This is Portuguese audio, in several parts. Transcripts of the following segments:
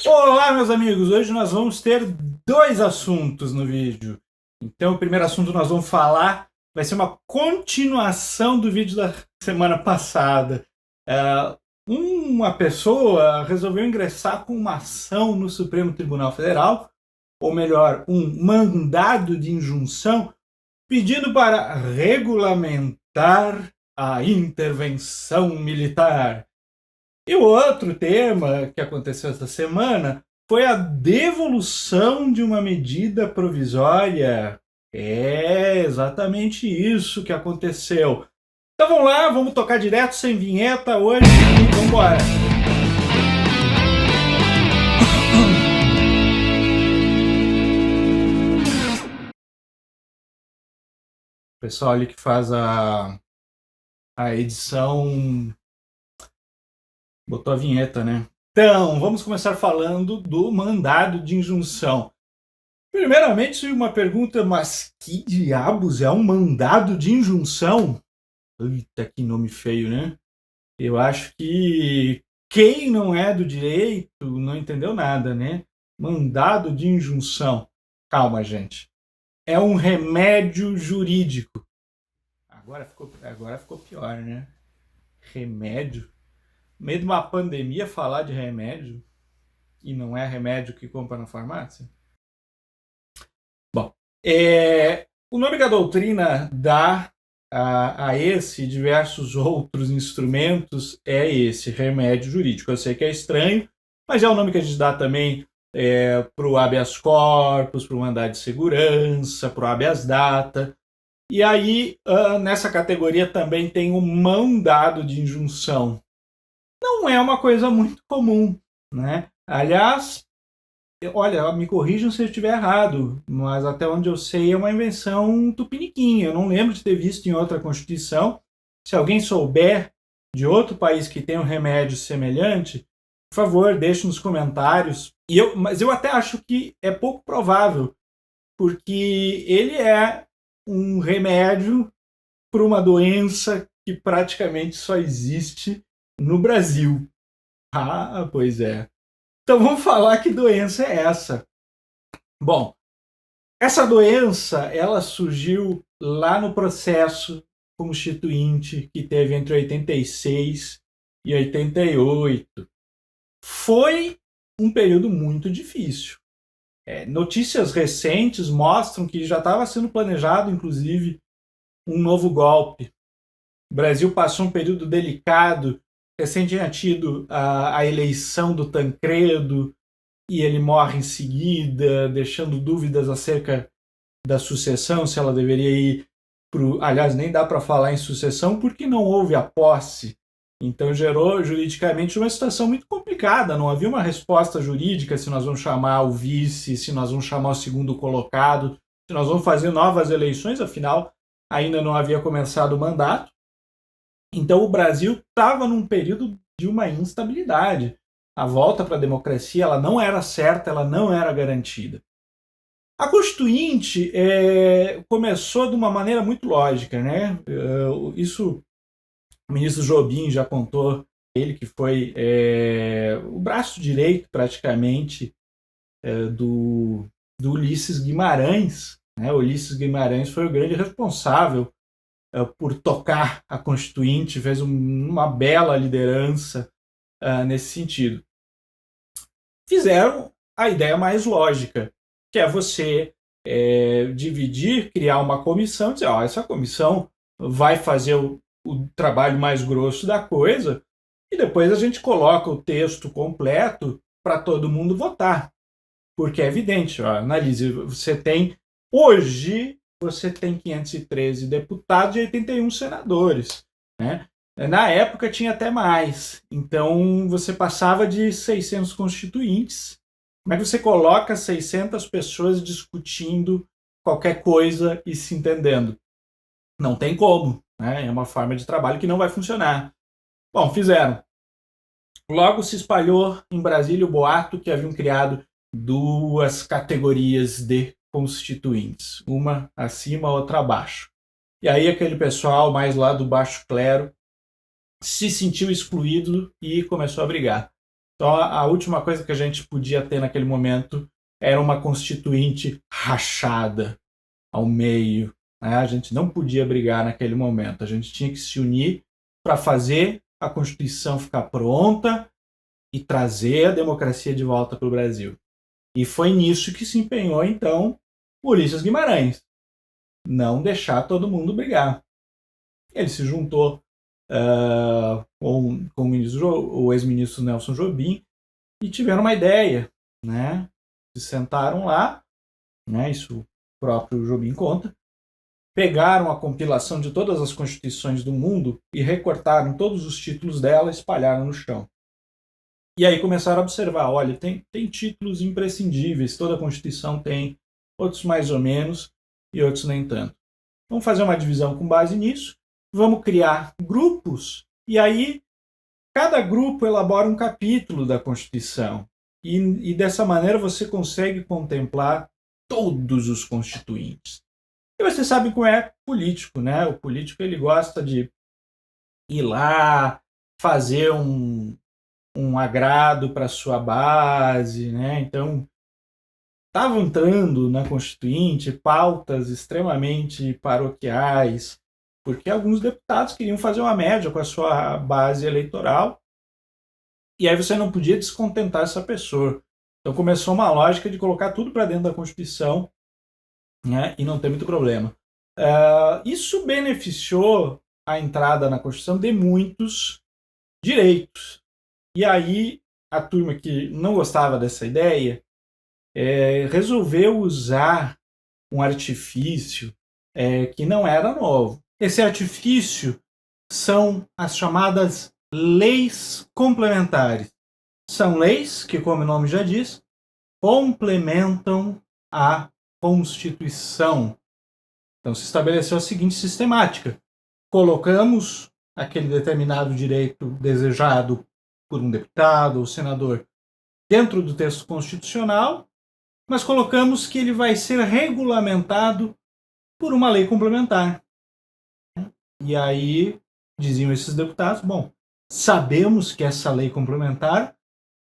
Olá, meus amigos! Hoje nós vamos ter dois assuntos no vídeo. Então, o primeiro assunto que nós vamos falar vai ser uma continuação do vídeo da semana passada. Uma pessoa resolveu ingressar com uma ação no Supremo Tribunal Federal, ou melhor, um mandado de injunção, pedindo para regulamentar a intervenção militar. E o outro tema que aconteceu essa semana foi a devolução de uma medida provisória. É exatamente isso que aconteceu. Então vamos lá, vamos tocar direto sem vinheta hoje e vamos embora. O pessoal ali que faz a edição botou a vinheta, né? Então, vamos começar falando do mandado de injunção. Primeiramente, uma pergunta, mas que diabos é um mandado de injunção? Eita, que nome feio, né? Eu acho que quem não é do direito não entendeu nada, né? Mandado de injunção. Calma, gente. É um remédio jurídico. Agora ficou pior, né? Remédio. No meio de uma pandemia, falar de remédio e não é remédio que compra na farmácia? Bom, o nome que a doutrina dá a esse e diversos outros instrumentos é esse, remédio jurídico. Eu sei que é estranho, mas é o nome que a gente dá também para o habeas corpus, para o mandado de segurança, para o habeas data. E aí, nessa categoria também tem o mandado de injunção. Não é uma coisa muito comum, né? Aliás, olha, me corrijam se eu estiver errado, mas até onde eu sei é uma invenção tupiniquim. Eu não lembro de ter visto em outra Constituição. Se alguém souber de outro país que tem um remédio semelhante, por favor, deixe nos comentários. Mas eu até acho que é pouco provável, porque ele é um remédio para uma doença que praticamente só existe no Brasil. Ah, pois é. Então vamos falar que doença é essa. Bom, essa doença ela surgiu lá no processo constituinte que teve entre 86 e 88. Foi um período muito difícil. Notícias recentes mostram que já estava sendo planejado, inclusive, um novo golpe. O Brasil passou um período delicado. Recém tinha tido a eleição do Tancredo, e ele morre em seguida, deixando dúvidas acerca da sucessão, se ela deveria ir para. Aliás, nem dá para falar em sucessão porque não houve a posse. Então gerou juridicamente uma situação muito complicada. Não havia uma resposta jurídica se nós vamos chamar o vice, se nós vamos chamar o segundo colocado, se nós vamos fazer novas eleições, afinal, ainda não havia começado o mandato. Então o Brasil estava num período de uma instabilidade. A volta para a democracia ela não era certa, ela não era garantida. A Constituinte começou de uma maneira muito lógica, né? Isso o ministro Jobim já contou, ele que foi o braço direito praticamente do Ulisses Guimarães. Né? O Ulisses Guimarães foi o grande responsável por tocar a Constituinte, fez uma bela liderança nesse sentido. Fizeram a ideia mais lógica, que é você dividir, criar uma comissão, dizer, essa comissão vai fazer o trabalho mais grosso da coisa e depois a gente coloca o texto completo para todo mundo votar. Porque é evidente, analise, hoje você tem 513 deputados e 81 senadores, né? Na época tinha até mais. Então você passava de 600 constituintes. Como é que você coloca 600 pessoas discutindo qualquer coisa e se entendendo? Não tem como. Né? É uma forma de trabalho que não vai funcionar. Bom, fizeram. Logo se espalhou em Brasília o boato que haviam criado duas categorias de constituintes. Uma acima, outra abaixo. E aí aquele pessoal mais lá do baixo clero se sentiu excluído e começou a brigar. Então, a última coisa que a gente podia ter naquele momento era uma constituinte rachada ao meio, né? A gente não podia brigar naquele momento. A gente tinha que se unir para fazer a Constituição ficar pronta e trazer a democracia de volta para o Brasil. E foi nisso que se empenhou, então, Ulisses Guimarães. Não deixar todo mundo brigar. Ele se juntou com o ex-ministro Nelson Jobim e tiveram uma ideia, né? Se sentaram lá, né? Isso o próprio Jobim conta, pegaram a compilação de todas as constituições do mundo e recortaram todos os títulos dela e espalharam no chão. E aí começaram a observar, olha, tem títulos imprescindíveis, toda a Constituição tem, outros mais ou menos e outros nem tanto. Vamos fazer uma divisão com base nisso, vamos criar grupos e aí cada grupo elabora um capítulo da Constituição. E dessa maneira você consegue contemplar todos os constituintes. E você sabe como é político, né? O político ele gosta de ir lá, fazer um agrado para sua base, né? Então, estavam entrando na Constituinte pautas extremamente paroquiais, porque alguns deputados queriam fazer uma média com a sua base eleitoral, e aí você não podia descontentar essa pessoa. Então começou uma lógica de colocar tudo para dentro da Constituição, né? E não ter muito problema. Isso beneficiou a entrada na Constituição de muitos direitos. E aí a turma que não gostava dessa ideia resolveu usar um artifício que não era novo. Esse artifício são as chamadas leis complementares. São leis que, como o nome já diz, complementam a Constituição. Então se estabeleceu a seguinte sistemática: colocamos aquele determinado direito desejado por um deputado ou senador dentro do texto constitucional, mas colocamos que ele vai ser regulamentado por uma lei complementar. E aí diziam esses deputados, bom, sabemos que essa lei complementar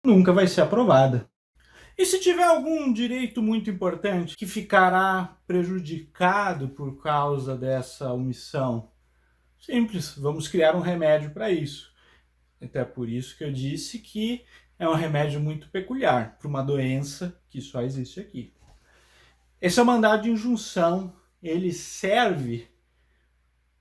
nunca vai ser aprovada. E se tiver algum direito muito importante que ficará prejudicado por causa dessa omissão? Simples, vamos criar um remédio para isso. Até por isso que eu disse que é um remédio muito peculiar para uma doença que só existe aqui. Esse é o mandado de injunção. Ele serve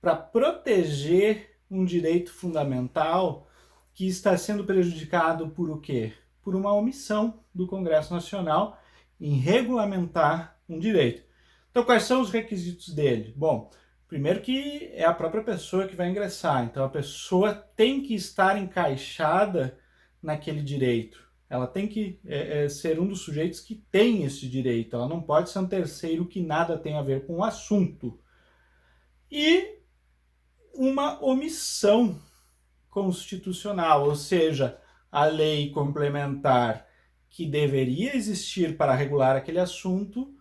para proteger um direito fundamental que está sendo prejudicado por o quê? Por uma omissão do Congresso Nacional em regulamentar um direito. Então, quais são os requisitos dele? Bom, primeiro que é a própria pessoa que vai ingressar. Então, a pessoa tem que estar encaixada naquele direito. Ela tem que ser um dos sujeitos que tem esse direito. Ela não pode ser um terceiro que nada tem a ver com o assunto. E uma omissão constitucional, ou seja, a lei complementar que deveria existir para regular aquele assunto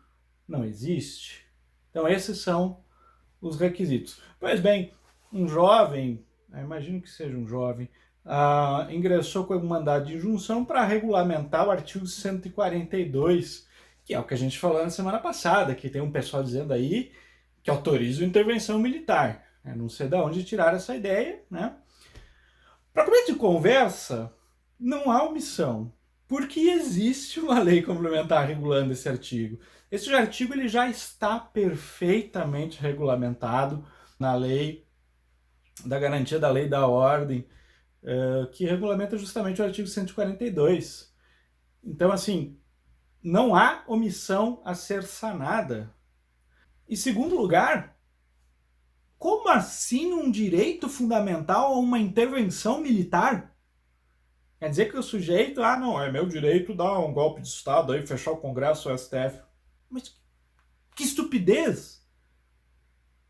não existe. Então esses são os requisitos. Pois bem, um jovem, imagino que seja um jovem, ingressou com um mandado de injunção para regulamentar o artigo 142, que é o que a gente falou na semana passada, que tem um pessoal dizendo aí que autoriza a intervenção militar. Eu não sei de onde tiraram essa ideia, né? Para começo de conversa, não há omissão, porque existe uma lei complementar regulando esse artigo. Esse artigo ele já está perfeitamente regulamentado na lei da garantia da lei e da ordem, que regulamenta justamente o artigo 142. Então, assim, não há omissão a ser sanada. Em segundo lugar, como assim um direito fundamental a uma intervenção militar? Quer dizer que o sujeito, não, é meu direito dar um golpe de Estado aí, fechar o Congresso, o STF. Mas que estupidez!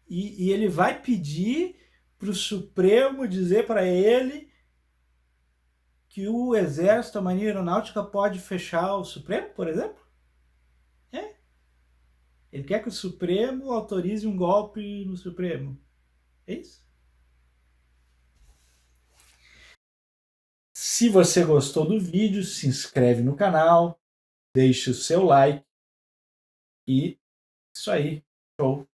E ele vai pedir para o Supremo dizer para ele que o Exército, a Marinha Aeronáutica pode fechar o Supremo, por exemplo? Ele quer que o Supremo autorize um golpe no Supremo. É isso? Se você gostou do vídeo, se inscreve no canal, deixe o seu like e isso aí. Show!